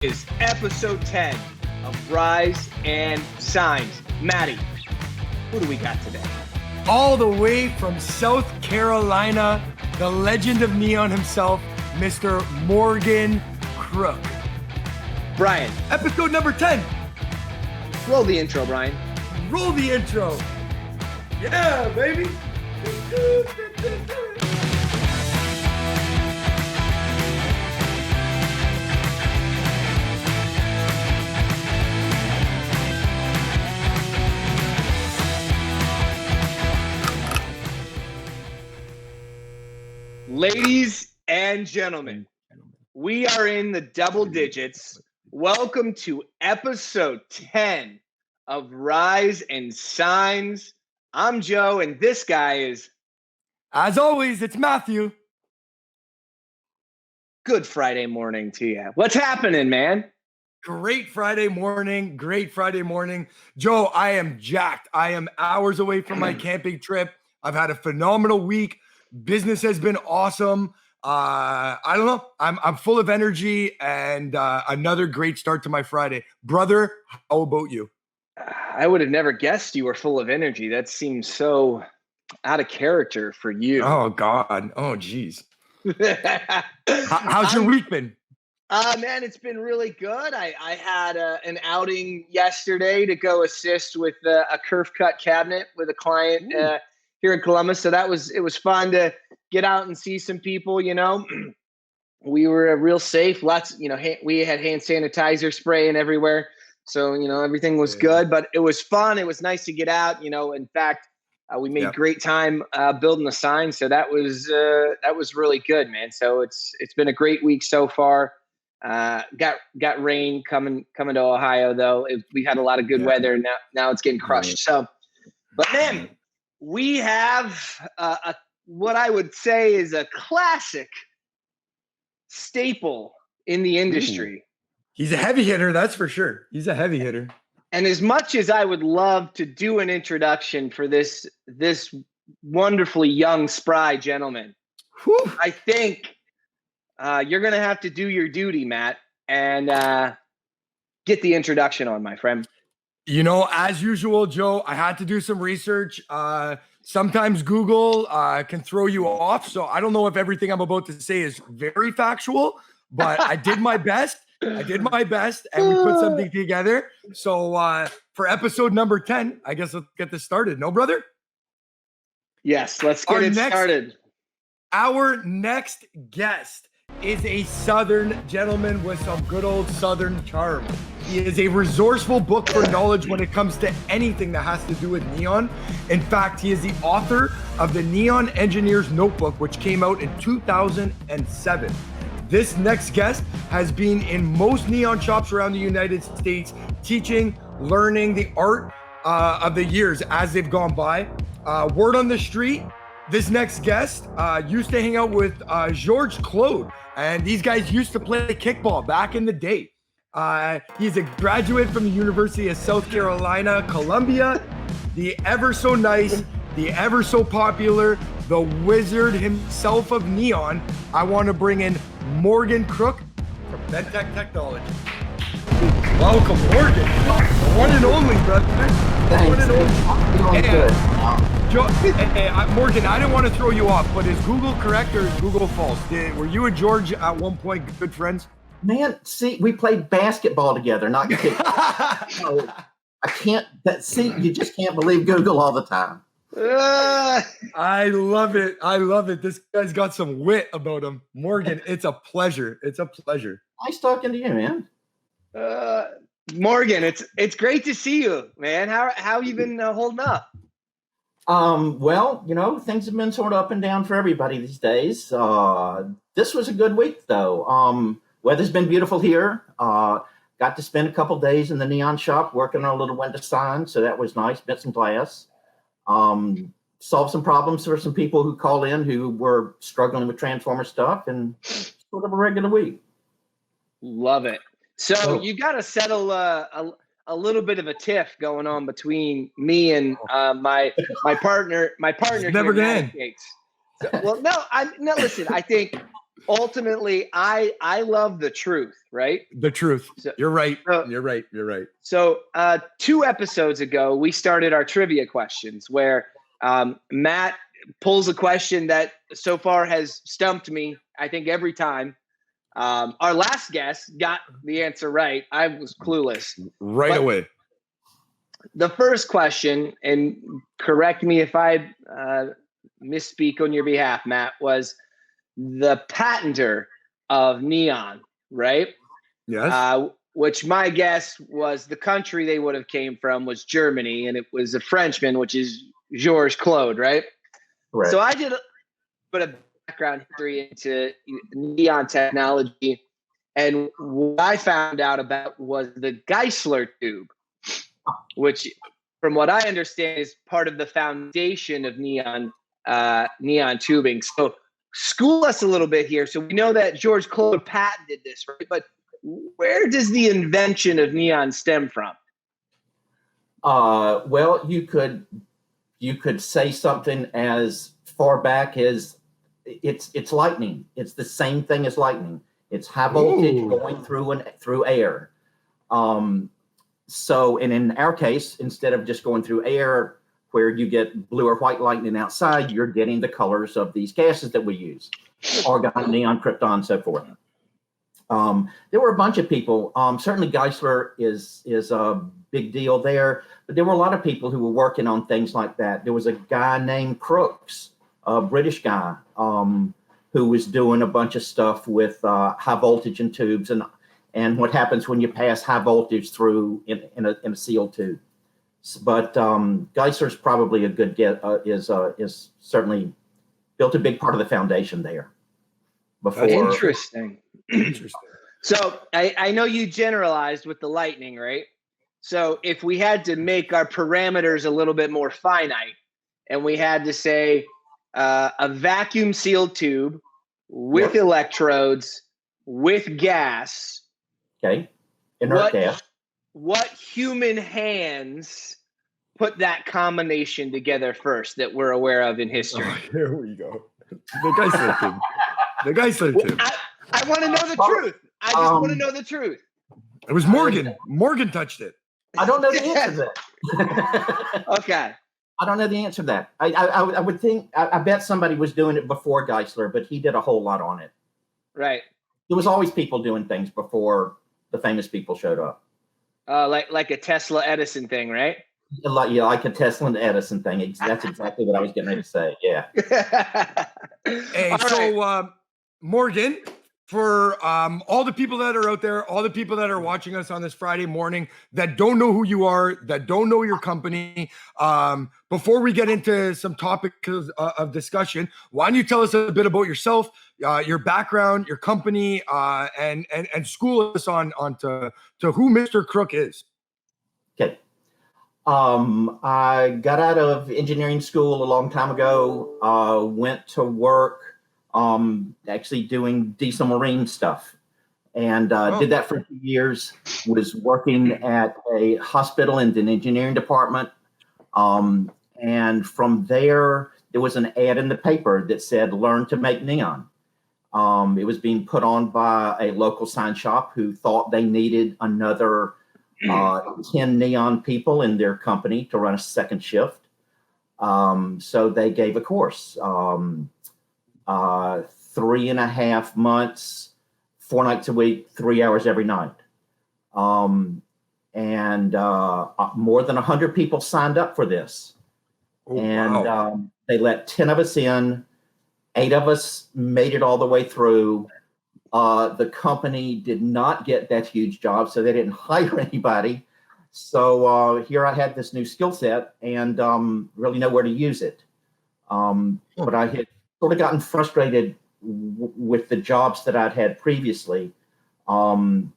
is episode 10 of Rise and Signs. Maddie, who do we got today? All the way from South Carolina, the legend of neon himself, Mr. Morgan Crook. Brian. Episode number 10. Roll the intro, Brian. Roll the intro. Yeah, baby. Ladies and gentlemen, we are in the double digits. Welcome to episode 10 of Rise and Signs. I'm Joe, and this guy is... As always, it's Matthew. Good Friday morning to you. What's happening, man? Great Friday morning. Joe, I am jacked. I am hours away from my camping trip. I've had a phenomenal week. Business has been awesome. I don't know. I'm full of energy and another great start to my Friday. Brother, how about you? I would have never guessed you were full of energy. That seems so out of character for you. Oh, God. Oh, geez. How's your week been? Man, it's been really good. I had an outing yesterday to go assist with a curve cut cabinet with a client here in Columbus. So it was fun to get out and see some people, you know. We were real safe. Lots, we had hand sanitizer spraying everywhere. So, everything was good, but it was fun. It was nice to get out, In fact, we made great time building the sign. So that was really good, man. So it's been a great week so far. Got rain coming to Ohio though. We had a lot of good weather, and now it's getting crushed. So, but man, we have what I would say is a classic staple in the industry. He's a heavy hitter, that's for sure. He's a heavy hitter. And as much as I would love to do an introduction for this wonderfully young, spry gentleman, I think you're going to have to do your duty, Matt, and get the introduction on, my friend. As usual, Joe, I had to do some research. Sometimes Google can throw you off. So I don't know if everything I'm about to say is very factual, but I did my best. And we put something together. So for episode number 10, I guess let's get this started. No, brother? Yes, let's get started. Our next guest is a Southern gentleman with some good old Southern charm. He is a resourceful book for knowledge when it comes to anything that has to do with neon. In fact, he is the author of the Neon Engineer's Notebook, which came out in 2007. This next guest has been in most neon shops around the United States, teaching, learning the art of the years as they've gone by. Word on the street, this next guest used to hang out with George Claude, and these guys used to play kickball back in the day. He's a graduate from the University of South Carolina, Columbia, the ever so nice, the ever so popular, the wizard himself of neon. I want to bring in Morgan Crook from MedTech Technology. Welcome, Morgan. The one and only, brother. Thanks. Morgan, I didn't want to throw you off, but is Google correct or is Google false? Were you and George at one point good friends? Man, see, we played basketball together, not kickball. So you just can't believe Google all the time. I love it. This guy's got some wit about him. Morgan, it's a pleasure. Nice talking to you, man. Morgan, it's great to see you, man. How you been holding up? Well, things have been sort of up and down for everybody these days. This was a good week, though. Weather's been beautiful here. Got to spend a couple days in the neon shop working on a little window sign, so that was nice. Bent some glass. Solved some problems for some people who called in who were struggling with transformer stuff, and sort of a regular week. Love it. So you got to settle a little bit of a tiff going on between me and my partner. Never gonna end. So, well, no. Listen. I think ultimately, I love the truth, right? The truth. So, You're right. so, You're right. You're right. So 2 episodes ago, we started our trivia questions where Matt pulls a question that so far has stumped me, I think, every time. Our last guest got the answer right. I was clueless. Right away. The first question, and correct me if I misspeak on your behalf, Matt, was the patenter of neon, right? Yes. Which my guess was the country they would have came from was Germany, and it was a Frenchman, which is Georges Claude, right? Correct. So I did put a background history into neon technology, and what I found out about was the Geissler Tube, which, from what I understand, is part of the foundation of neon tubing. So school us a little bit here. So we know that Georges Claude patented this, right? But where does the invention of neon stem from? Well, you could say something as far back as it's lightning. It's the same thing as lightning. It's high voltage going through air. So, and in our case, instead of just going through air where you get blue or white lightning outside, you're getting the colors of these gases that we use: argon, neon, krypton, so forth. There were a bunch of people. Certainly Geissler is a big deal there, but there were a lot of people who were working on things like that. There was a guy named Crooks, a British guy, who was doing a bunch of stuff with high voltage in tubes and what happens when you pass high voltage through in a sealed tube. But Geissler's probably a good get. Is certainly built a big part of the foundation there. Before. Interesting. So I know you generalized with the lightning, right? So if we had to make our parameters a little bit more finite, and we had to say a vacuum sealed tube with electrodes with gas. Okay. Inert gas. What human hands put that combination together first that we're aware of in history? Oh, here we go. The Geissler Tube. The Geissler Tube. I want to know the truth. I just want to know the truth. It was Morgan. Morgan touched it. I don't know the answer to that. Okay. I don't know the answer to that. I would think, I bet somebody was doing it before Geissler, but he did a whole lot on it. Right. There was always people doing things before the famous people showed up. Like a Tesla Edison thing, right? Like a Tesla and Edison thing. That's exactly what I was getting ready to say. Yeah. Hey, so Morgan, for all the people that are out there, all the people that are watching us on this Friday morning that don't know who you are, that don't know your company, before we get into some topics of discussion, why don't you tell us a bit about yourself, your background, your company, and school us on to who Mr. Crook is. Okay. I got out of engineering school a long time ago, went to work actually doing diesel marine stuff, and did that for a few years. Was working at a hospital in the engineering department, and from there was an ad in the paper that said learn to make neon. It was being put on by a local sign shop who thought they needed another 10 neon people in their company to run a second shift. So they gave a course. 3.5 months, 4 nights a week, 3 hours every night. And more than 100 people signed up for this. Wow. They let 10 of us in. 8 of us made it all the way through. The company did not get that huge job, so they didn't hire anybody. So here I had this new skill set and really know where to use it. But I had sort of gotten frustrated with the jobs that I'd had previously, and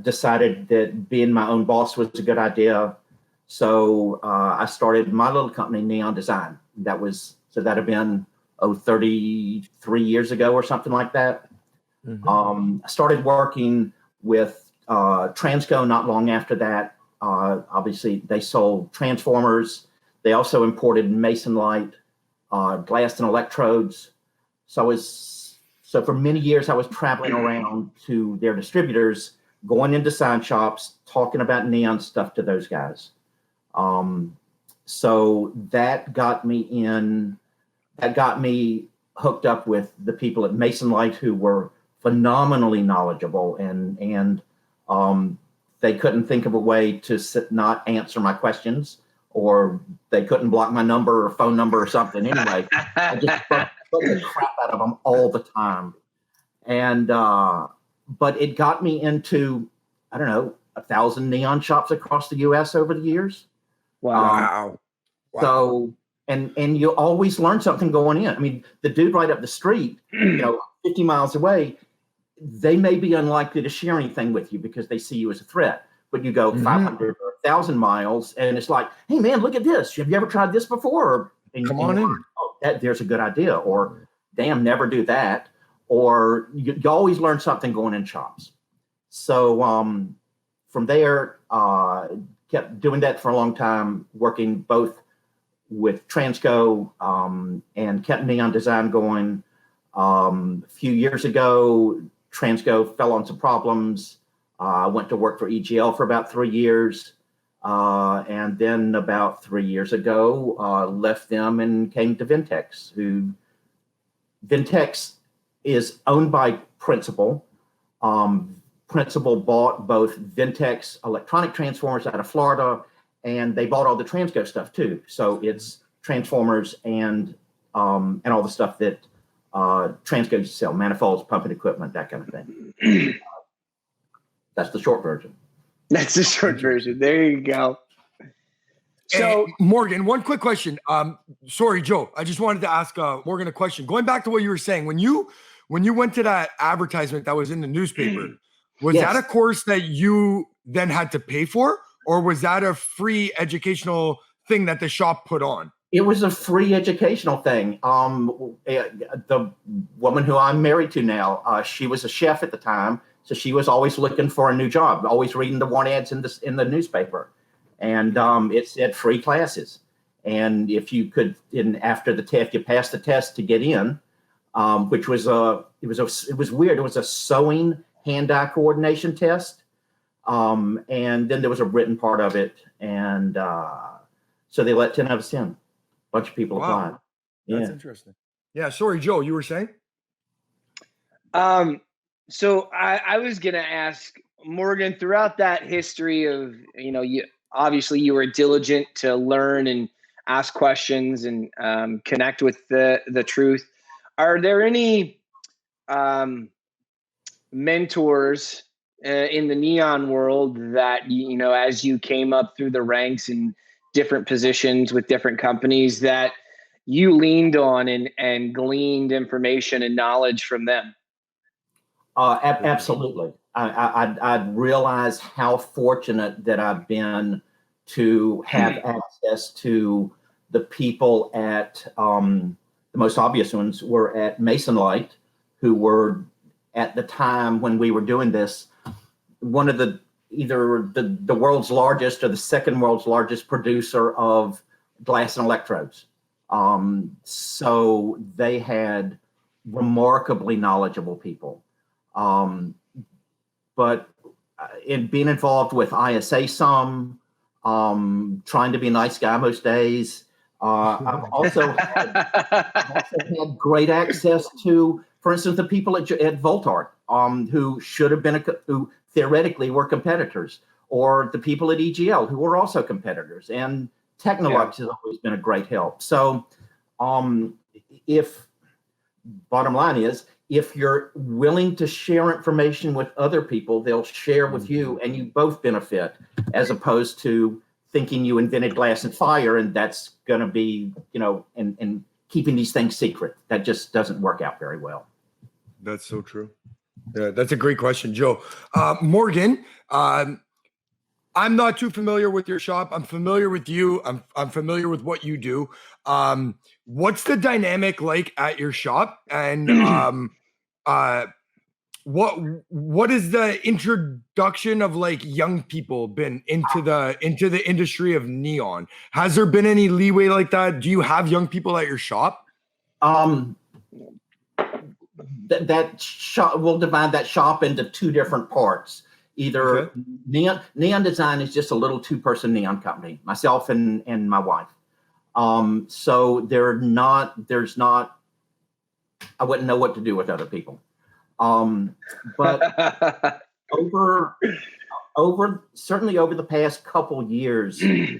decided that being my own boss was a good idea. So I started my little company, Neon Design. That had been 33 years ago or something like that. I started working with Transco not long after that. Obviously, they sold transformers. They also imported Mason light, glass and electrodes. So for many years, I was traveling around to their distributors, going into sign shops, talking about neon stuff to those guys. So that got me hooked up with the people at Mason Light, who were phenomenally knowledgeable, and they couldn't think of a way to not answer my questions, or they couldn't block my number or phone number or something. Anyway, I just bugged the crap out of them all the time. And, but it got me into, I don't know, 1,000 neon shops across the US over the years. Wow. So, and you always learn something going in. I mean, the dude right up the street, 50 miles away, they may be unlikely to share anything with you because they see you as a threat. But you go 500 or 1,000 miles, and it's like, hey, man, look at this. Have you ever tried this before? Come on in. Oh, there's a good idea. Or, damn, never do that. Or you always learn something going in shops. So from there, kept doing that for a long time, working both with Transco and kept neon design going. A few years ago, Transco fell on some problems. I went to work for EGL for about 3 years. And then about 3 years ago, left them and came to Ventex, Ventex is owned by Principal. Principal bought both Ventex electronic transformers out of Florida, and they bought all the Transco stuff too. So it's transformers and all the stuff that Transco used to sell, manifolds, pumping equipment, that kind of thing. That's the short version. That's the short version. There you go. So, Morgan, one quick question. Sorry, Joe. I just wanted to ask Morgan a question. Going back to what you were saying, when you went to that advertisement that was in the newspaper, was Yes. that a course that you then had to pay for, or was that a free educational thing that the shop put on? It was a free educational thing. The woman who I'm married to now, she was a chef at the time, so she was always looking for a new job, always reading the want ads in the newspaper, and it said free classes. And if you could, after the test, you passed the test to get in, which was it was weird. It was a sewing hand-eye coordination test, and then there was a written part of it, and so they let 10 of us in. Bunch of people applied. That's interesting. Yeah. Sorry, Joe, you were saying? So I was going to ask Morgan, throughout that history of, you obviously you were diligent to learn and ask questions and connect with the truth. Are there any mentors in the neon world that, as you came up through the ranks in different positions with different companies, that you leaned on and gleaned information and knowledge from them? Absolutely. I realize how fortunate that I've been to have access to the people at, the most obvious ones were at Mason Light, who were at the time when we were doing this, one of either the world's largest or the second world's largest producer of glass and electrodes. So they had remarkably knowledgeable people. But in being involved with ISA some, trying to be a nice guy most days, I've also had great access to, for instance, the people at Voltart, who should have been who theoretically were competitors, or the people at EGL who were also competitors. And Technolux has always been a great help. So, bottom line is, if you're willing to share information with other people, they'll share with you, and you both benefit, as opposed to thinking you invented glass and fire, and that's going to be, and keeping these things secret. That just doesn't work out very well. That's so true. Yeah, that's a great question, Joe. Morgan, I'm not too familiar with your shop. I'm familiar with you. I'm familiar with what you do. What's the dynamic like at your shop? And what is the introduction of like young people been into the industry of neon? Has there been any leeway like that? Do you have young people at your shop? that shop, we'll divide that shop into two different parts. Either neon design is just a little two-person neon company, myself and my wife. So there's not, I wouldn't know what to do with other people. But certainly over the past couple years, I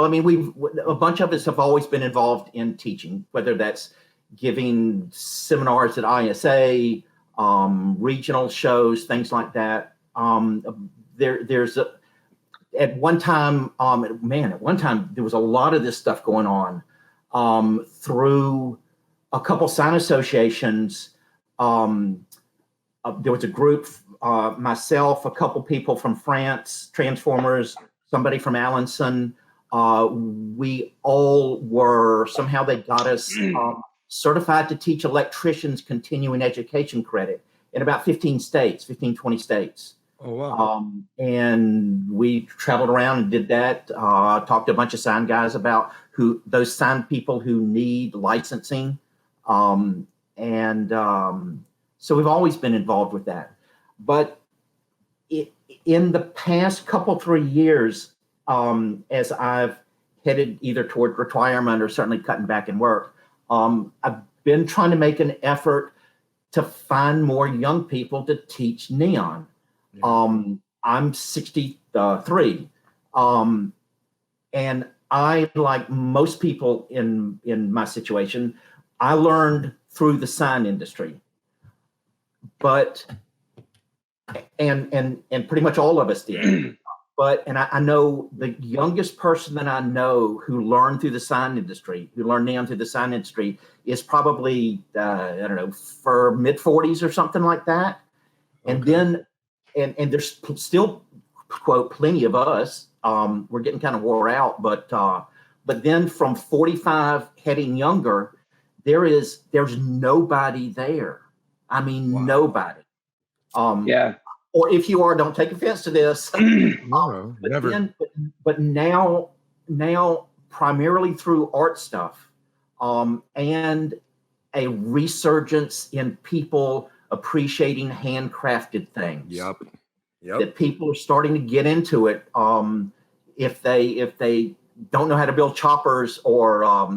mean, a bunch of us have always been involved in teaching, whether that's giving seminars at ISA, regional shows, things like that. At one time there was a lot of this stuff going on through a couple sign associations. There was a group, myself, a couple people from France, Transformers, somebody from Allenson. We all were, somehow they got us certified to teach electricians continuing education credit in about 15, 20 states. Oh, wow. And we traveled around and did that, talked to a bunch of sign guys about those sign people who need licensing. So we've always been involved with that. But in the past couple, 3 years, as I've headed either toward retirement or certainly cutting back in work, I've been trying to make an effort to find more young people to teach neon. Yeah. I'm 63, and I, like most people in my situation, I learned through the sign industry, but and pretty much all of us did. But I know the youngest person that I know who learned through the sign industry, who learned neon through the sign industry, is probably I don't know, for mid-40s or something like that. Okay. And then and there's still, quote, plenty of us. We're getting kind of wore out, but then from 45 heading younger, there's nobody there. I mean, wow. Nobody. Yeah. Or if you are, don't take offense to this. No, never. But now primarily through art stuff, and a resurgence in people appreciating handcrafted things. Yep. That people are starting to get into it. If they don't know how to build choppers or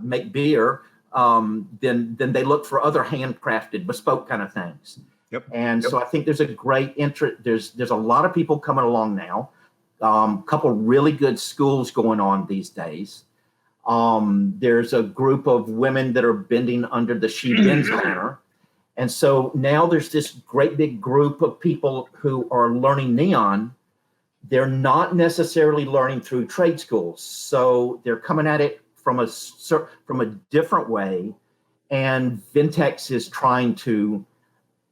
make beer, then they look for other handcrafted, bespoke kind of things. Yep. And so I think there's a great interest. There's a lot of people coming along now. Couple really good schools going on these days. There's a group of women that are bending under the She Bends banner. And so now there's this great big group of people who are learning neon. They're not necessarily learning through trade schools. So they're coming at it from a different way. And Vintex is trying to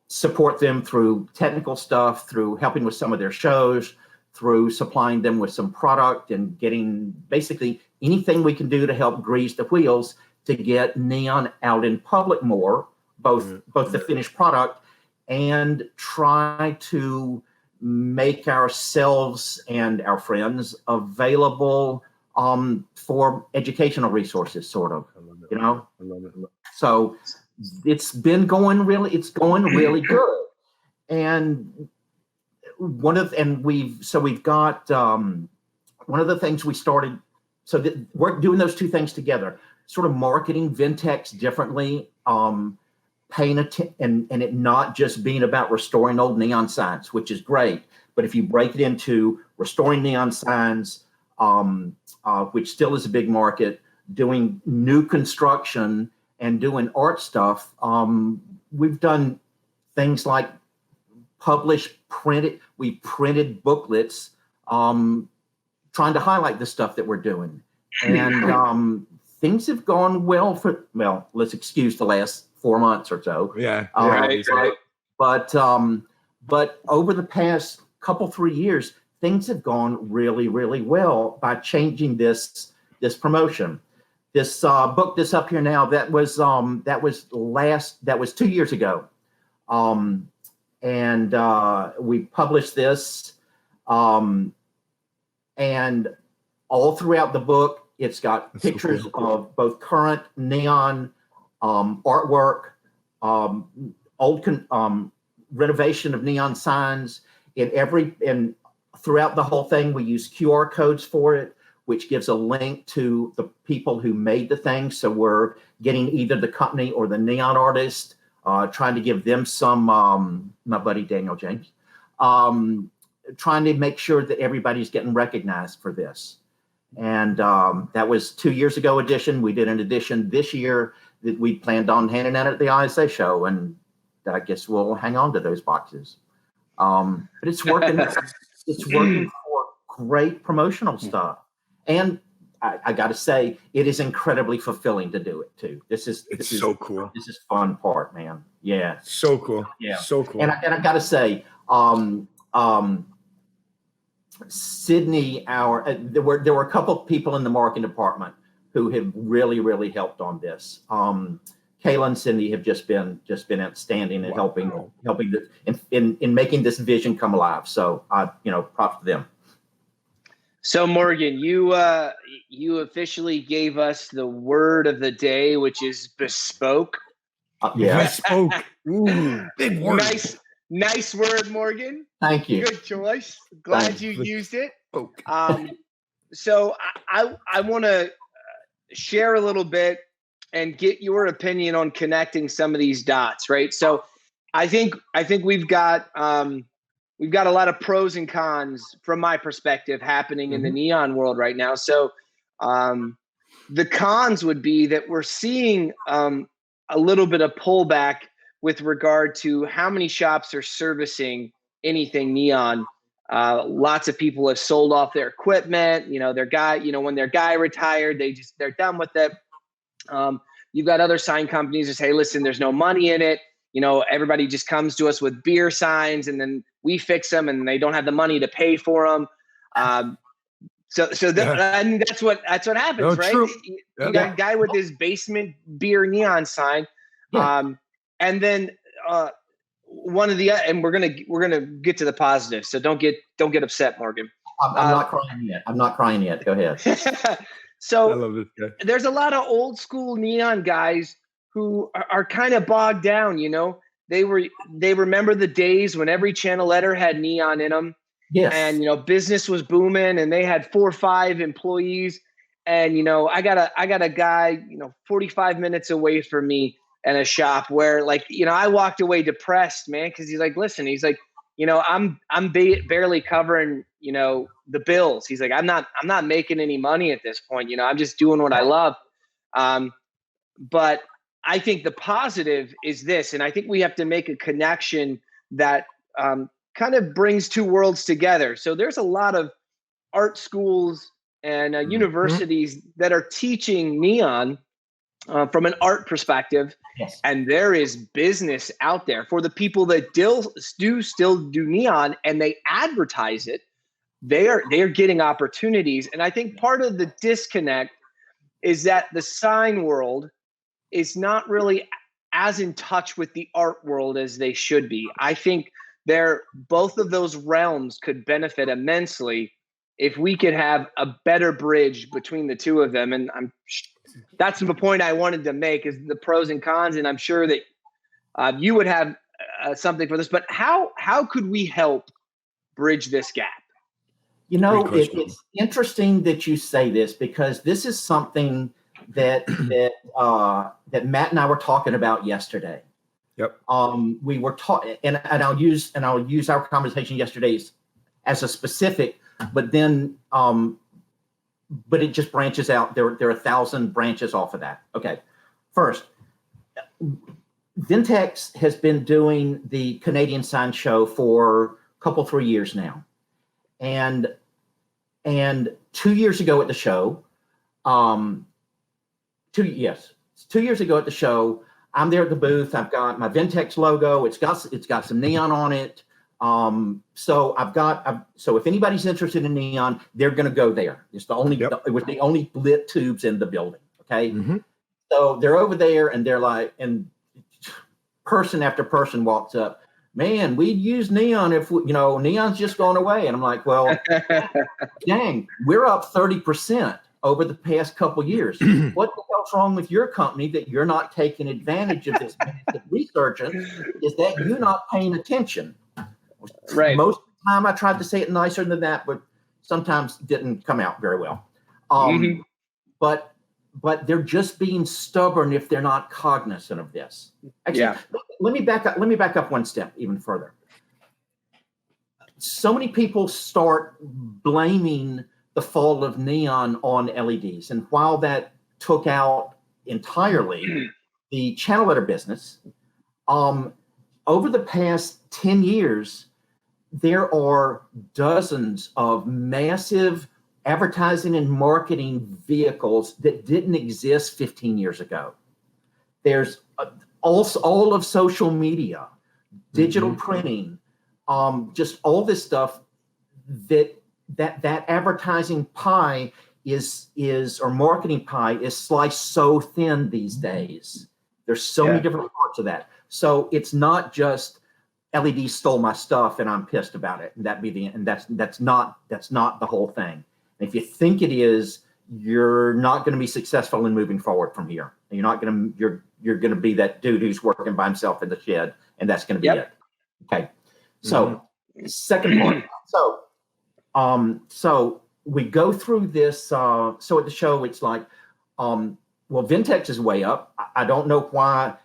support them through technical stuff, through helping with some of their shows, through supplying them with some product and getting basically anything we can do to help grease the wheels to get neon out in public more, both the finished product and try to make ourselves and our friends available for educational resources, sort of, you know? I love it. So it's going really good. And we've got one of the things we started, so that we're doing those two things together, sort of marketing Vintex differently, paying attention, and it not just being about restoring old neon signs, which is great, but if you break it into restoring neon signs, which still is a big market, doing new construction and doing art stuff, we've done things like we printed booklets trying to highlight the stuff that we're doing. And things have gone well let's excuse the last 4 months or so. Yeah. Right. But over the past couple, 3 years, things have gone really, really well by changing this promotion. This book that's up here now, that was 2 years ago. And we published this, and all throughout the book, it's got pictures of both current neon artwork, renovation of neon signs and throughout the whole thing. We use QR codes for it, which gives a link to the people who made the thing. So we're getting either the company or the neon artist, trying to give them some, my buddy Daniel James, trying to make sure that everybody's getting recognized for this. And that was 2 years ago edition. We did an edition this year that we planned on handing out at the ISA show. And I guess we'll hang on to those boxes. But it's working. It's working for great promotional stuff. And I got to say, it is incredibly fulfilling to do it too. This is so cool. This is fun part, man. Yeah. So cool. Yeah. So cool. And I got to say, Sydney, there were a couple of people in the marketing department who have really, really helped on this. Kayla and Cindy have just been outstanding in helping in making this vision come alive. So props to them. So Morgan, you officially gave us the word of the day, which is bespoke. Yeah, bespoke. Ooh, big word. Nice word, Morgan. Thank you. Good choice. Glad you used it. Okay. So I want to share a little bit and get your opinion on connecting some of these dots, right? So I think we've got a lot of pros and cons from my perspective happening in the neon world right now. So the cons would be that we're seeing a little bit of pullback with regard to how many shops are servicing anything neon. Lots of people have sold off their equipment. When their guy retired, they're done with it. You've got other sign companies that say, listen, there's no money in it. Everybody just comes to us with beer signs and then we fix them and they don't have the money to pay for them. That's what happens, No, right? true. You got a guy with his basement beer neon sign. Yeah. And then and we're gonna get to the positive. So don't get upset, Morgan. I'm not crying yet. Go ahead. So I love this guy. There's a lot of old school neon guys who are kind of bogged down. They remember the days when every channel letter had neon in them. Yes. And business was booming and they had 4 or 5 employees. And I got a guy 45 minutes away from me in a shop where I walked away depressed, man, because he's like, listen, he's like, I'm barely covering the bills. He's like, I'm not making any money at this point. I'm just doing what I love. But I think the positive is this, and I think we have to make a connection that kind of brings two worlds together. So there's a lot of art schools and universities that are teaching neon from an art perspective. Yes. And there is business out there for the people that still do neon and they advertise it. They are getting opportunities. And I think part of the disconnect is that the sign world is not really as in touch with the art world as they should be. I think both of those realms could benefit immensely if we could have a better bridge between the two of them. And that's the point I wanted to make, is the pros and cons. And I'm sure that you would have something for this, but how could we help bridge this gap? It's interesting that you say this, because this is something that Matt and I were talking about yesterday. Yep. We were talking, and I'll use our conversation yesterday as a specific, but then but it just branches out. There are 1,000 branches off of that. Okay. First, Ventex has been doing the Canadian Sign Show for a couple, 3 years now. And 2 years ago at the show, 2 years ago at the show, I'm there at the booth. I've got my Ventex logo. It's got some neon on it. So if anybody's interested in neon, they're going to go there. It was the only lit tubes in the building. Okay. Mm-hmm. So they're over there and they're like, and person after person walks up, man, we'd use neon if neon's just gone away. And I'm like, well, dang, we're up 30%. over the past couple years. What the hell's wrong with your company that you're not taking advantage of this massive resurgence? Is that you're not paying attention? Right. Most of the time I tried to say it nicer than that, but sometimes didn't come out very well. But they're just being stubborn if they're not cognizant of this. Actually, let me back up one step even further. So many people start blaming the fall of neon on LEDs. And while that took out entirely the channel letter business, over the past 10 years, there are dozens of massive advertising and marketing vehicles that didn't exist 15 years ago. There's also all of social media, digital printing, just all this stuff that advertising pie is or marketing pie is sliced so thin these days. There's so many different parts of that. So it's not just LED stole my stuff and I'm pissed about it. And that's not the whole thing. And if you think it is, you're not going to be successful in moving forward from here. You're going to be that dude who's working by himself in the shed, and that's going to be it. Okay. So second part. So we go through this. So at the show, it's like, well, Ventex is way up. I don't know why.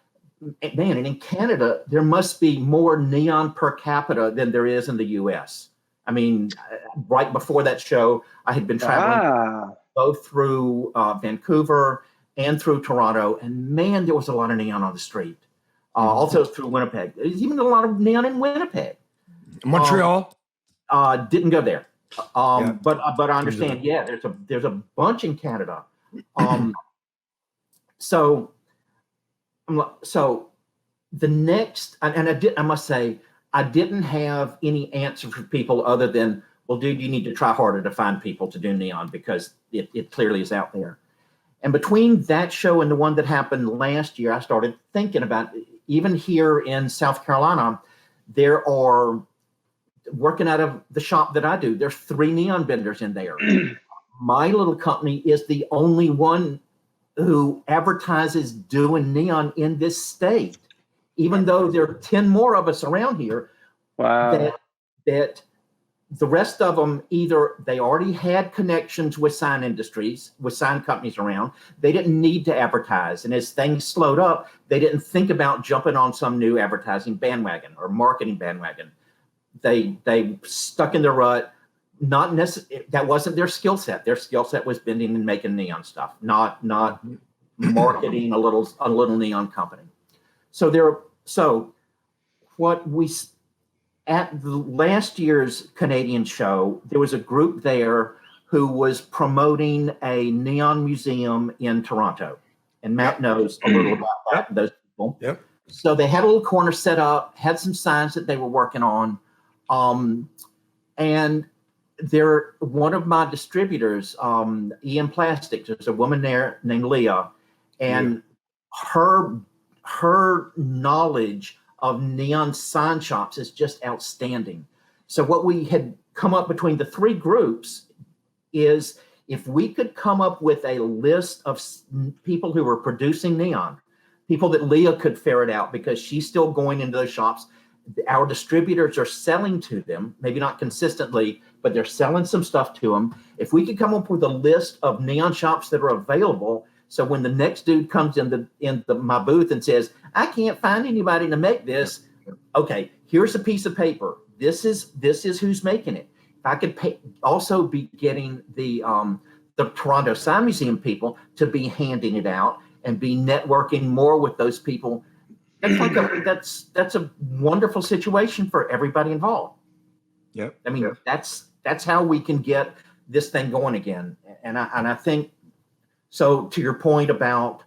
Man, and in Canada, there must be more neon per capita than there is in the U.S. I mean, right before that show, I had been traveling both through Vancouver and through Toronto, and man, there was a lot of neon on the street. Also through Winnipeg. There's even a lot of neon in Winnipeg. Montreal? Didn't go there. But I understand. Yeah, there's a bunch in Canada. So the next, and I must say, I didn't have any answer for people other than, well, dude, you need to try harder to find people to do neon because it clearly is out there. And between that show and the one that happened last year, I started thinking about, even here in South Carolina, there are, working out of the shop that I do, there's 3 neon vendors in there. My little company is the only one who advertises doing neon in this state, even though there are 10 more of us around here. Wow. That the rest of them, either they already had connections with sign industries, with sign companies around, they didn't need to advertise. And as things slowed up, they didn't think about jumping on some new advertising bandwagon or marketing bandwagon. They stuck in the rut. Not necessarily, that wasn't their skill set. Their skill set was bending and making neon stuff, not marketing a little neon company. So what we, at the last year's Canadian show, there was a group there who was promoting a neon museum in Toronto, and Matt knows a little about that. Those people. Yep. So they had a little corner set up, had some signs that they were working on, and one of my distributors, EM Plastics, there's a woman there named Leah, and her knowledge of neon sign shops is just outstanding. So what we had come up between the 3 groups is, if we could come up with a list of people who were producing neon, people that Leah could ferret out because she's still going into those shops. Our distributors are selling to them, maybe not consistently, but they're selling some stuff to them. If we could come up with a list of neon shops that are available, so when the next dude comes in my booth and says, I can't find anybody to make this, okay, here's a piece of paper. This is who's making it. If I could also be getting the Toronto Sign Museum people to be handing it out and be networking more with those people, that's a wonderful situation for everybody involved. Yep. I mean, that's how we can get this thing going again. And I think, so to your point about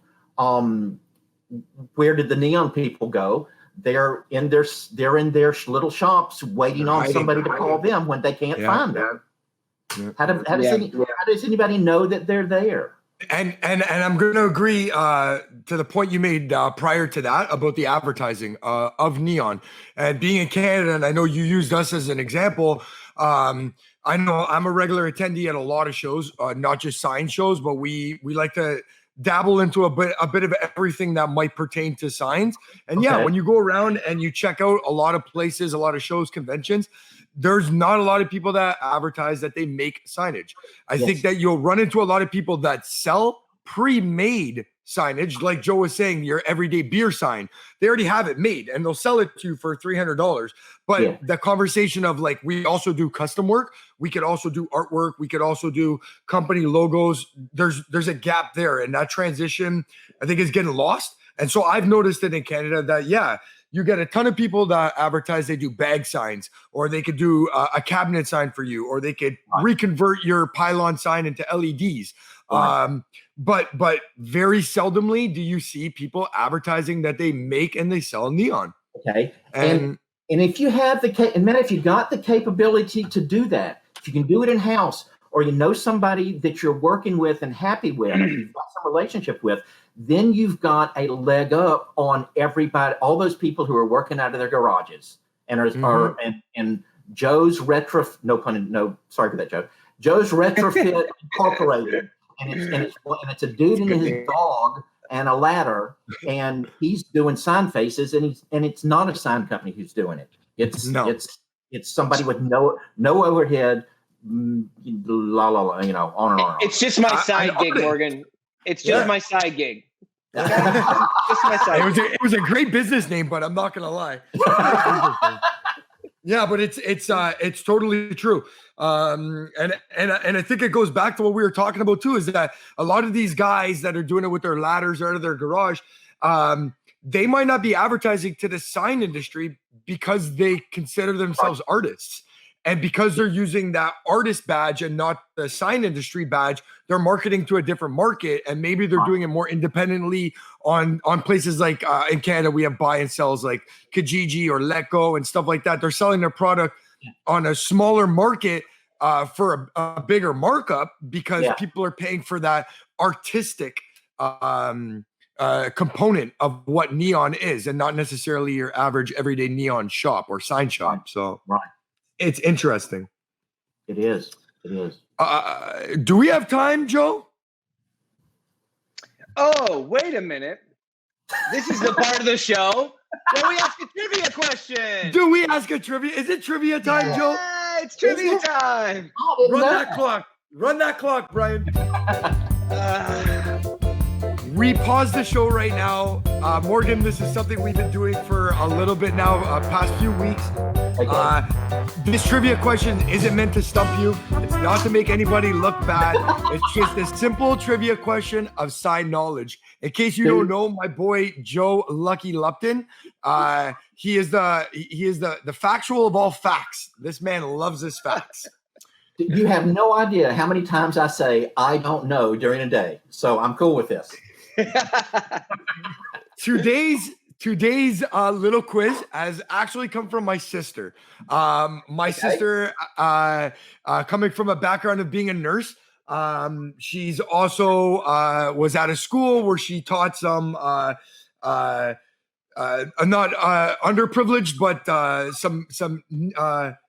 where did the neon people go? They're in their little shops waiting on somebody to call them when they can't find them. Yeah. How does anybody know that they're there? And I'm going to agree to the point you made prior to that about the advertising of neon and being in Canada. And I know you used us as an example. I know I'm a regular attendee at a lot of shows, not just sign shows, but we like to dabble into a bit of everything that might pertain to signs. And yeah, when you go around and you check out a lot of places, a lot of shows, conventions, there's not a lot of people that advertise that they make signage. I think that you'll run into a lot of people that sell pre-made signage, like Joe was saying, your everyday beer sign. They already have it made and they'll sell it to you for $300. But the conversation of like, we also do custom work, we could also do artwork, we could also do company logos. There's a gap there, and that transition I think is getting lost. And so I've noticed it in Canada that you get a ton of people that advertise they do bag signs, or they could do a cabinet sign for you, or they could reconvert your pylon sign into LEDs. But very seldomly do you see people advertising that they make and they sell neon. Okay. And if you have if you got the capability to do that, if you can do it in house, or you know somebody that you're working with and happy with, you've got some relationship with, then you've got a leg up on everybody, all those people who are working out of their garages and and Joe's sorry for that, Joe. Joe's Retrofit Incorporated, and it's a dude and his dog and a ladder, and he's doing sign faces, and it's not a sign company who's doing it. It's somebody with no overhead, on and on. It's just my side gig, Morgan. It's just my side gig. Just my side. It was a great business name, but I'm not gonna lie. Yeah, but it's totally true. And I think it goes back to what we were talking about too, is that a lot of these guys that are doing it with their ladders out of their garage, they might not be advertising to the sign industry because they consider themselves artists. And because they're using that artist badge and not the sign industry badge, they're marketing to a different market. And maybe they're doing it more independently on places like in Canada, we have buy and sells like Kijiji or Let Go and stuff like that. They're selling their product on a smaller market for a bigger markup because people are paying for that artistic component of what neon is, and not necessarily your average everyday neon shop or sign shop. So it's interesting. It is. Do we have time, Joe? Oh, wait a minute. This is the part of the show where we ask a trivia question. Do we ask a trivia? Is it trivia time, Joe? Yeah, it's trivia time. Run that clock, Brian. We pause the show right now. Morgan, this is something we've been doing for a little bit now, past few weeks. This trivia question isn't meant to stump you. It's not to make anybody look bad. It's just a simple trivia question of side knowledge. In case you don't know, my boy Joe Lucky Lupton, he is the factual of all facts. This man loves his facts. You have no idea how many times I say I don't know during a day. So I'm cool with this. Today's little quiz has actually come from my sister. My sister, coming from a background of being a nurse, she's also was at a school where she taught some not underprivileged, but some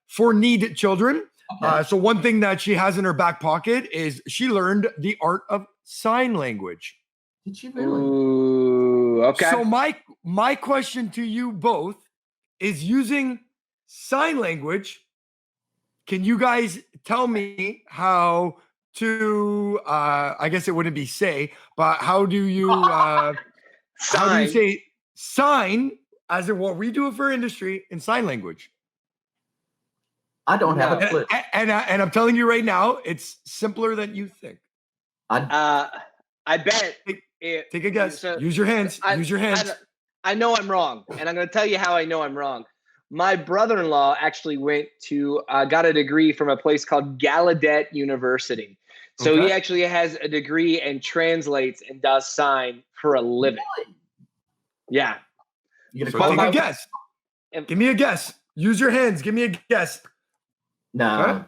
for need children. So one thing that she has in her back pocket is she learned the art of sign language. Did you really? Ooh, okay. So my question to you both is, using sign language, can you guys tell me how to I guess it wouldn't be say, but how do you say sign, as in what we do for industry, in sign language? I don't have a clue. And I'm telling you right now, it's simpler than you think. I bet. Take a guess. Use your hands. Use your hands. I know I'm wrong, and I'm going to tell you how I know I'm wrong. My brother-in-law actually went to got a degree from a place called Gallaudet University. So he actually has a degree and translates and does sign for a living. Really? Yeah. Take a guess. Give me a guess. Use your hands. Give me a guess. No. Okay.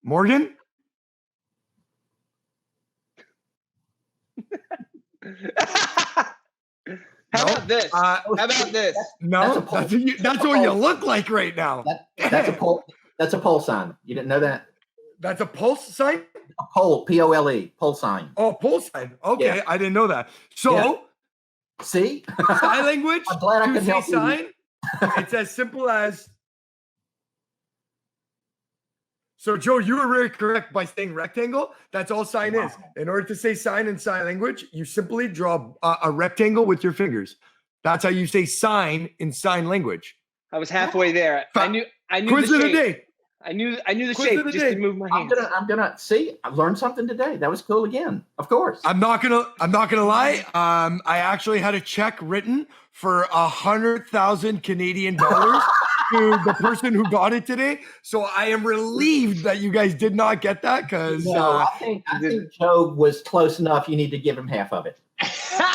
Morgan? How about this? No, that's what you look like right now. That's That's a pole sign. You didn't know that? That's a pulse sign? A pole, P-O-L-E, pole sign. Oh, pole sign. Okay, Yeah. I didn't know that. So, See? sign language, I'm glad I to could say help you. sign, it's as simple as. So, Joe, you were very correct by saying rectangle. That's all sign is. In order to say sign in sign language, you simply draw a rectangle with your fingers. That's how you say sign in sign language. I was halfway there. I knew Quiz the of the shape. day. I knew the Quiz shape. of the Just day. to move my hands. I'm gonna see. I learned something today. That was cool again. Of course. I'm not gonna lie. I actually had a check written for 100,000 Canadian dollars to the person who got it today. So I am relieved that you guys did not get that because I think Joe was close enough. You need to give him half of it. So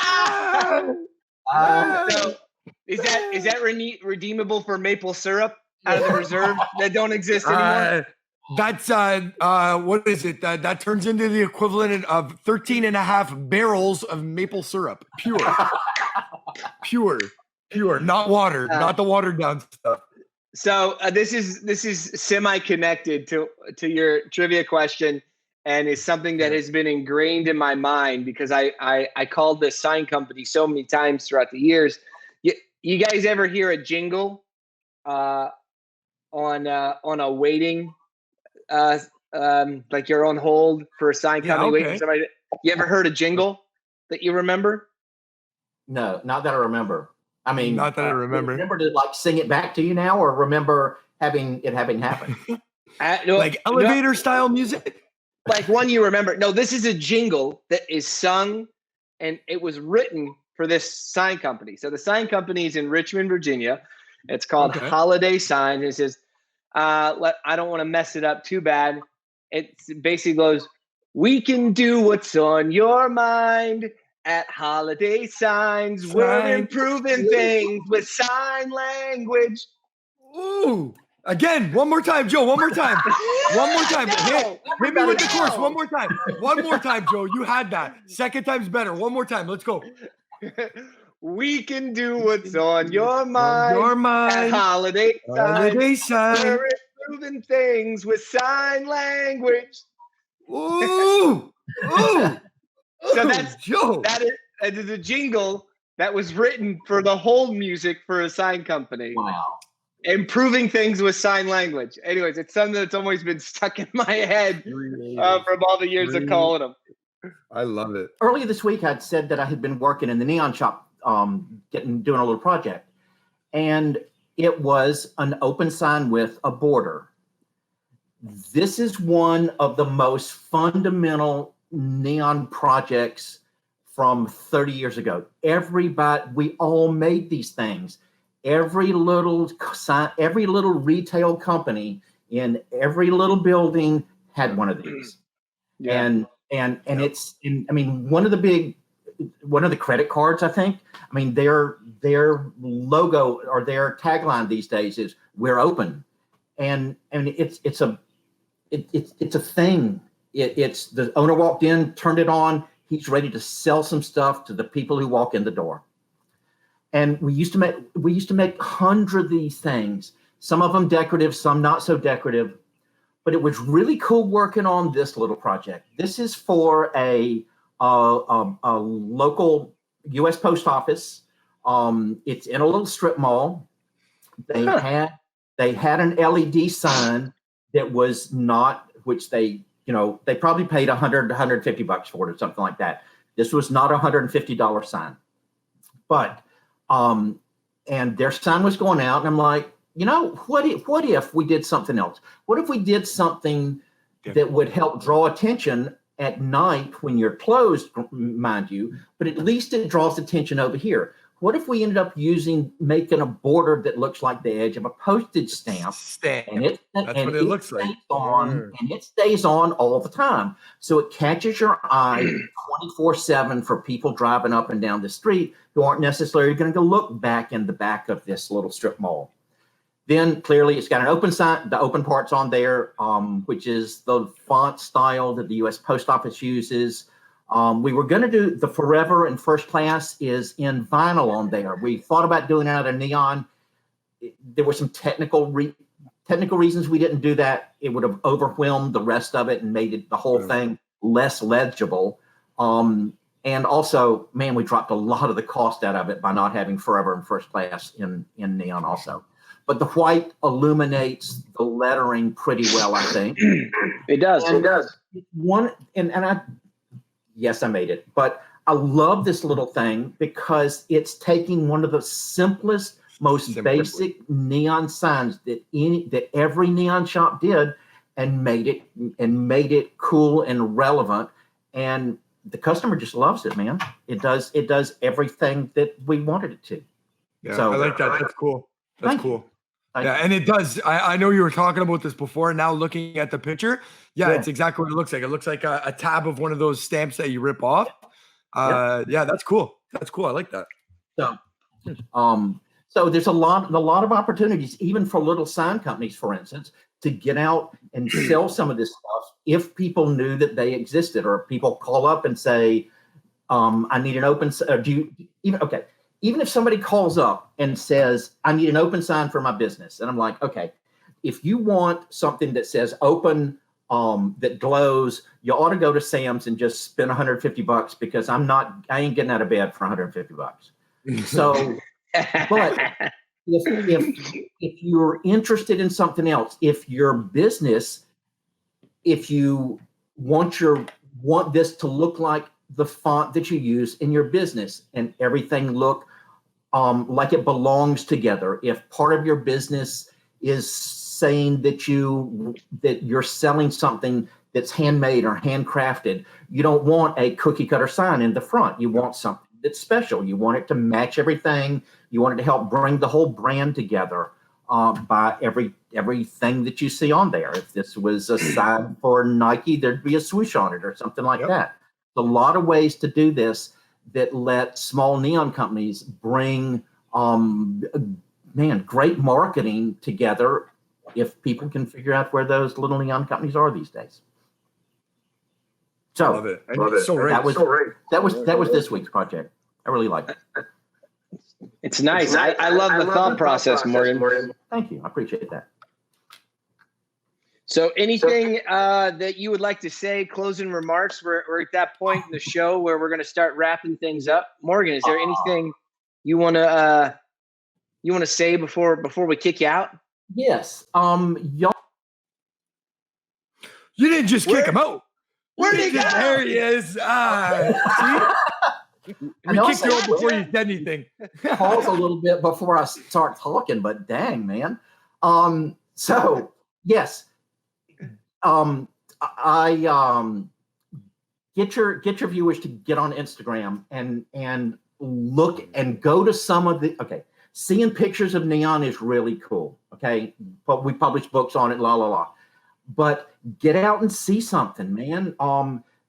is that redeemable for maple syrup out of the reserve that don't exist anymore? That's what is it? That turns into the equivalent of 13 and a half barrels of maple syrup. Pure, not water, not the watered down stuff. So this is semi-connected to your trivia question, and it's something that has been ingrained in my mind because I called this sign company so many times throughout the years. You guys ever hear a jingle on a waiting, like you're on hold for a sign company waiting for somebody? You ever heard a jingle that you remember? No, not that I remember. I mean, not that I remember. Remember to like sing it back to you now, or remember having happen? Like elevator style music? Like one you remember. No, this is a jingle that is sung, and it was written for this sign company. So the sign company is in Richmond, Virginia. It's called Holiday Signs. It says, I don't want to mess it up too bad. It basically goes, "We can do what's on your mind at Holiday Signs. We're improving things with sign language." Ooh. Again, one more time, Joe. One more time. One more time. Hit me with the chorus. One more time. One more time, Joe. You had that. Second time's better. One more time. Let's go. We can do what's on your mind. Your mind. At Holiday Signs. We're improving things with sign language. Ooh. Ooh. So that's Joe. That is a jingle that was written for the hold music for a sign company. Wow. Improving things with sign language. Anyways, it's something that's always been stuck in my head from all the years of calling them. I love it. Earlier this week, I'd said that I had been working in the neon shop, doing a little project, and it was an open sign with a border. This is one of the most fundamental neon projects from 30 years ago. We all made these things. Every little retail company in every little building had one of these. Yeah. And it's one of the credit cards, I think. I mean, their logo or their tagline these days is "We're open," and it's a thing. It's the owner walked in, turned it on. He's ready to sell some stuff to the people who walk in the door. And we used to make hundreds of these things. Some of them decorative, some not so decorative. But it was really cool working on this little project. This is for a local U.S. post office. It's in a little strip mall. They had an LED sign that was not, which they probably paid $100, $150 for it or something like that. This was not a $150 sign, but and their sign was going out, and I'm like, what if we did something else? What if we did something that would help draw attention at night when you're closed, mind you, but at least it draws attention over here. What if we ended up making a border that looks like the edge of a postage stamp? And it looks like. And it stays on all the time. So it catches your eye 24/7 for people driving up and down the street who aren't necessarily going to go look back in the back of this little strip mall. Then clearly it's got an open sign. The open part's on there, which is the font style that the U.S. Post Office uses. We were going to do the Forever and First Class is in vinyl on there. We thought about doing it out of neon. There were some technical technical reasons we didn't do that. It would have overwhelmed the rest of it and made it the whole thing less legible. And also, man, we dropped a lot of the cost out of it by not having Forever and First Class in neon also. But the white illuminates the lettering pretty well, I think. It does. And, yes, I made it. But I love this little thing because it's taking one of the simplest, most basic neon signs that every neon shop did and made it cool and relevant. And the customer just loves it, man. It does everything that we wanted it to. Yeah, so, I like that. That's cool. That's cool. Yeah, and it does. I know you were talking about this before. Now looking at the picture, it's exactly what it looks like. It looks like a tab of one of those stamps that you rip off. Yeah, that's cool. That's cool. I like that. So there's a lot of opportunities, even for little sign companies, for instance, to get out and sell some of this stuff if people knew that they existed, or people call up and say, I need an open, even if somebody calls up and says, I need an open sign for my business. And I'm like, okay, if you want something that says open, that glows, you ought to go to Sam's and just spend $150 because I ain't getting out of bed for $150. So, but if you're interested in something else, if your business, if you want this to look like the font that you use in your business and everything look like it belongs together, if part of your business is saying that you're selling something that's handmade or handcrafted, you don't want a cookie cutter sign in the front. You want something that's special. You want it to match everything. You want it to help bring the whole brand together by everything that you see on there. If this was a sign for Nike, there'd be a swoosh on it or something like that. A lot of ways to do this that let small neon companies bring great marketing together if people can figure out where those little neon companies are these days. So love it. That was this week's project. I really like it. It's nice. I love the thought process, Morgan. Thank you. I appreciate that. So anything that you would like to say, closing remarks? We're at that point in the show where we're going to start wrapping things up. Morgan, is there anything you want to say before we kick you out? Yes. Y'all. You didn't just kick him out. Where did he go? There he is. See? We kicked you out before you said anything. Pause a little bit before I start talking, but dang, man. So yes. I get your viewers to get on Instagram and look and go to some of the seeing pictures of neon is really cool. Okay, but we publish books on it, but get out and see something, man.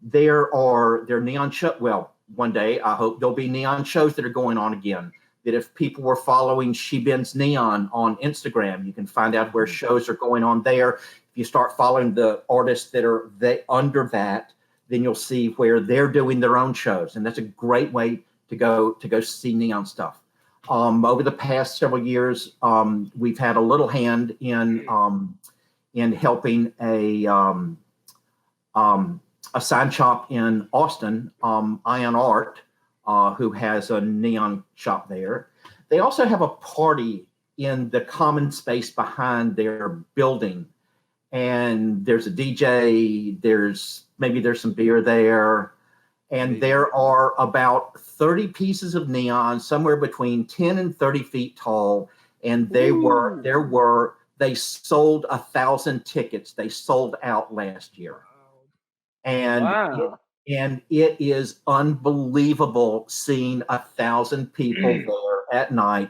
There are neon show. Well, one day I hope there'll be neon shows that are going on again. That if people were following She Bends Neon on Instagram, you can find out where shows are going on there. If you start following the artists that are under that, then you'll see where they're doing their own shows, and that's a great way to go see neon stuff. Over the past several years, we've had a little hand in helping a sign shop in Austin, Ion Art, who has a neon shop there. They also have a party in the common space behind their building. And there's a DJ, there's some beer there. And there are about 30 pieces of neon, somewhere between 10 and 30 feet tall. And they sold 1,000 tickets. They sold out last year. And And it is unbelievable seeing 1,000 people there at night,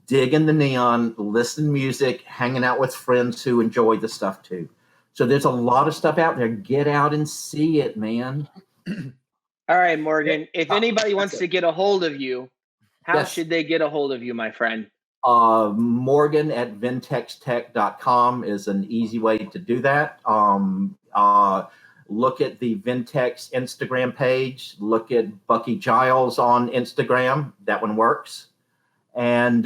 digging the neon, listening to music, hanging out with friends who enjoy the stuff too. So there's a lot of stuff out there. Get out and see it, man. All right, Morgan. If anybody wants to get a hold of you, how should they get a hold of you, my friend? Morgan at ventextech.com is an easy way to do that. Look at the Ventex Instagram page. Look at Bucky Giles on Instagram. That one works. And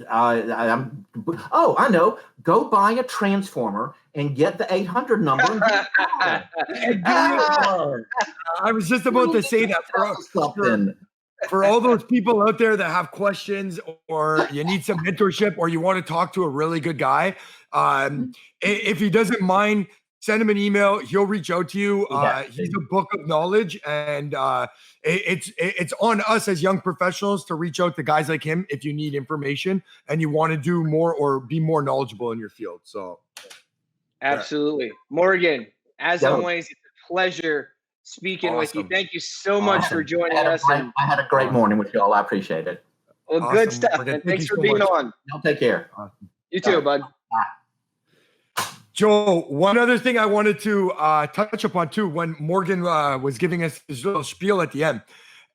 I know. Go buy a transformer and get the 800 number. And I was just about to say that for all those people out there that have questions, or you need some mentorship, or you want to talk to a really good guy, if he doesn't mind, send him an email. He'll reach out to you. He's a book of knowledge, and it's on us as young professionals to reach out to guys like him if you need information and you want to do more or be more knowledgeable in your field. So, absolutely, Morgan. As always, it's a pleasure speaking with you. Thank you so much for joining us. I had a great morning with you all. I appreciate it. Well, good stuff. Morgan, and thanks for being on. Y'all take care. You too, bud. Bye. Joe, one other thing I wanted to touch upon too, when Morgan was giving us his little spiel at the end.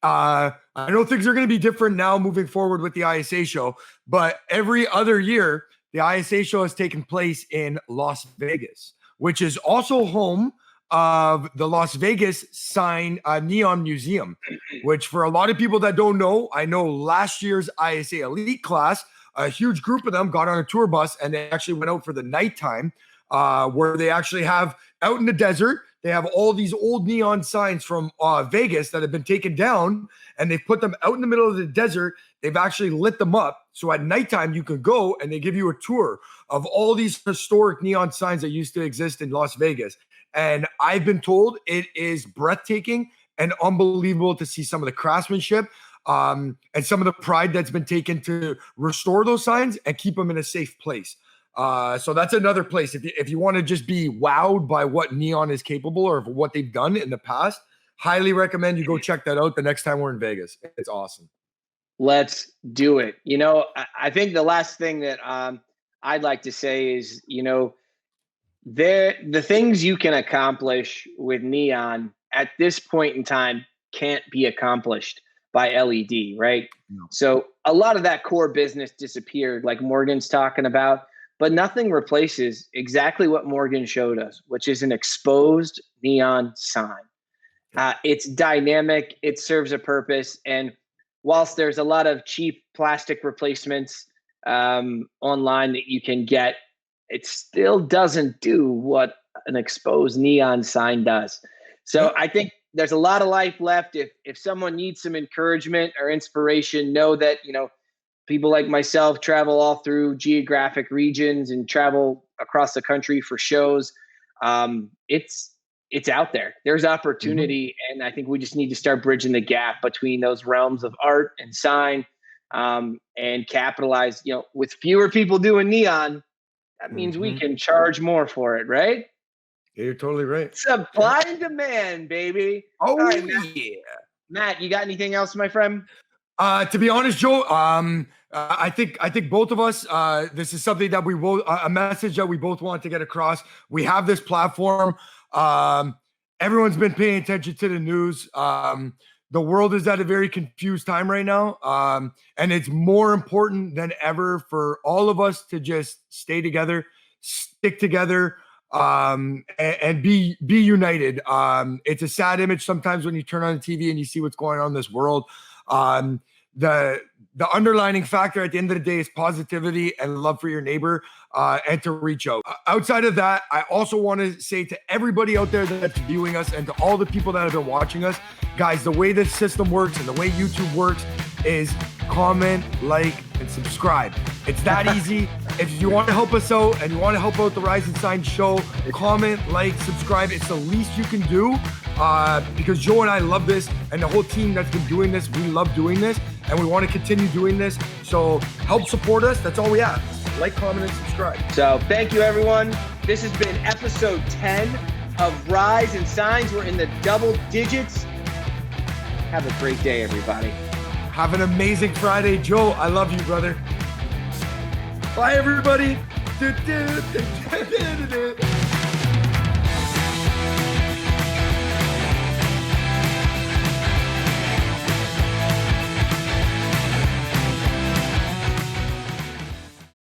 I know things are going to be different now moving forward with the ISA show, but every other year, the ISA show has taken place in Las Vegas, which is also home of the Las Vegas Neon Museum, which for a lot of people that don't know, I know last year's ISA Elite class, a huge group of them got on a tour bus and they actually went out for the nighttime. Where they actually have out in the desert, they have all these old neon signs from Vegas that have been taken down, and they've put them out in the middle of the desert. They've actually lit them up. So at nighttime, you can go and they give you a tour of all these historic neon signs that used to exist in Las Vegas. And I've been told it is breathtaking and unbelievable to see some of the craftsmanship and some of the pride that's been taken to restore those signs and keep them in a safe place. So that's another place. If you want to just be wowed by what neon is capable or what they've done in the past, highly recommend you go check that out the next time we're in Vegas. It's awesome. Let's do it. You know, I think the last thing that I'd like to say is, you know, the things you can accomplish with neon at this point in time can't be accomplished by LED, right? No. So a lot of that core business disappeared, like Morgan's talking about. But nothing replaces exactly what Morgan showed us, which is an exposed neon sign. It's dynamic. It serves a purpose. And whilst there's a lot of cheap plastic replacements online that you can get, it still doesn't do what an exposed neon sign does. So I think there's a lot of life left. If someone needs some encouragement or inspiration, know that, you know, people like myself travel all through geographic regions and travel across the country for shows. It's out there. There's opportunity. And I think we just need to start bridging the gap between those realms of art and sign and capitalize, you know, with fewer people doing neon. That means we can charge more for it, right? Yeah, you're totally right. Supply and demand, baby. Oh, right, Matt, you got anything else, my friend? To be honest, Joe, I think both of us, this is something that we both, a message that we both want to get across. We have this platform. Everyone's been paying attention to the news. The world is at a very confused time right now. And it's more important than ever for all of us to just stay together, stick together, and be united. It's a sad image sometimes when you turn on the TV and you see what's going on in this world. The underlining factor at the end of the day is positivity and love for your neighbor, and to reach out. Outside of that, I also want to say to everybody out there that's viewing us and to all the people that have been watching us, guys, the way this system works and the way YouTube works is comment, like, and subscribe. It's that easy. If you want to help us out and you want to help out the Rise and Sign show, comment, like, subscribe. It's the least you can do, because Joe and I love this, and the whole team that's been doing this, we love doing this, and we want to continue doing this. So help support us. That's all we ask. Like, comment, and subscribe. So thank you, everyone. This has been episode 10 of Rise and Signs. We're in the double digits. Have a great day, everybody. Have an amazing Friday. Joe, I love you, brother. Bye, everybody.